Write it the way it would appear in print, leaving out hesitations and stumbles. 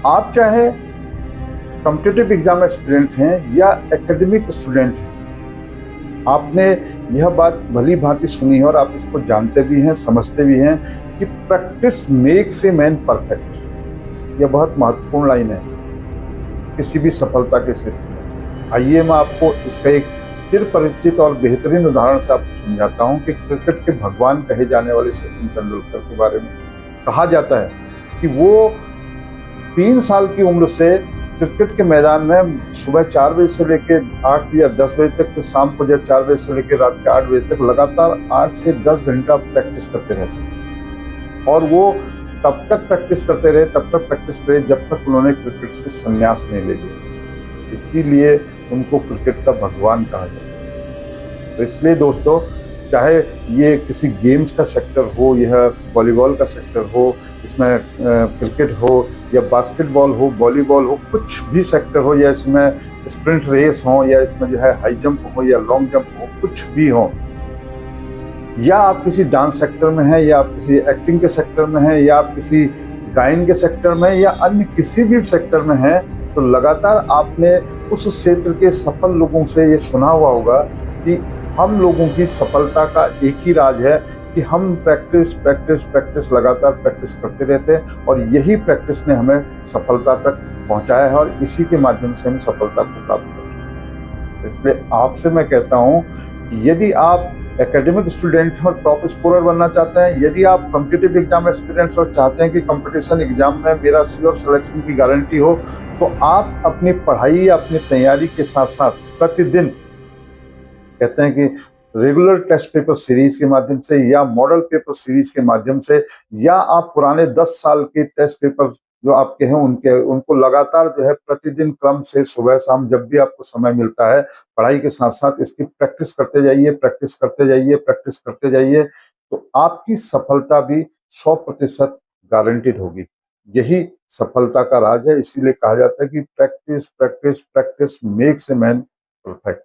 आप चाहे competitive exam aspirant हैं या एकेडमिक स्टूडेंट हैं, आपने यह बात भली भांति सुनी है और आप इसको जानते भी हैं, समझते भी हैं कि practice makes a man perfect. यह बहुत महत्वपूर्ण लाइन है किसी भी सफलता के क्षेत्र में। आइए मैं आपको इसका एक चिर परिचित और बेहतरीन उदाहरण से आपको समझाता हूं कि क्रिकेट के भगवान कहे जाने वाले सचिन तेंदुलकर के बारे में। कहा जाता है कि वो 3 साल की उम्र से क्रिकेट के मैदान में सुबह 4 बजे से लेकर 8 या 10 बजे तक, फिर शाम को 4 बजे से लेकर रात के 8 बजे तक लगातार 8 से 10 घंटा प्रैक्टिस करते रहते। और वो तब तक प्रैक्टिस करते रहे, तब तक प्रैक्टिस करे जब तक उन्होंने क्रिकेट से संन्यास नहीं ले लिया। इसीलिए उनको क्रिकेट का भगवान कहा जाता है। तो इसलिए दोस्तों, चाहे ये किसी गेम्स का सेक्टर हो, यह वॉलीबॉल का सेक्टर हो, इसमें क्रिकेट हो या बास्केटबॉल हो, वॉलीबॉल हो, कुछ भी सेक्टर हो, या इसमें स्प्रिंट रेस हो, या इसमें जो है हाई जंप हो या लॉन्ग जंप हो, कुछ भी हो, या आप किसी डांस सेक्टर में हैं, या आप किसी एक्टिंग के सेक्टर में हैं, या आप किसी गायन के सेक्टर में, या अन्य किसी भी सेक्टर में हैं, तो लगातार आपने उस क्षेत्र के सफल लोगों से ये सुना हुआ होगा कि हम लोगों की सफलता का एक ही राज है कि हम प्रैक्टिस प्रैक्टिस प्रैक्टिस लगातार प्रैक्टिस करते रहते हैं, और यही प्रैक्टिस ने हमें सफलता तक पहुंचाया है, और इसी के माध्यम से हम सफलता को प्राप्त कर सकते हैं। इसलिए आपसे मैं कहता हूं कि यदि आप एकेडमिक स्टूडेंट और टॉप स्कोरर बनना चाहते हैं, यदि आप कॉम्पिटिटिव एग्जाम एस्पिरेंट्स और चाहते हैं कि कंपटीशन एग्जाम में मेरा श्योर सिलेक्शन की गारंटी हो, तो आप अपनी पढ़ाई या अपनी तैयारी के साथ साथ प्रतिदिन, कहते हैं कि रेगुलर टेस्ट पेपर सीरीज के माध्यम से या मॉडल पेपर सीरीज के माध्यम से, या आप पुराने 10 साल के टेस्ट पेपर जो आपके हैं उनको लगातार जो है प्रतिदिन क्रम से सुबह शाम जब भी आपको समय मिलता है, पढ़ाई के साथ साथ इसकी प्रैक्टिस करते जाइए, प्रैक्टिस करते जाइए, प्रैक्टिस करते जाइए, तो आपकी सफलता भी 100% गारंटीड होगी। यही सफलता का राज है। इसीलिए कहा जाता है कि practice practice practice makes a man perfect.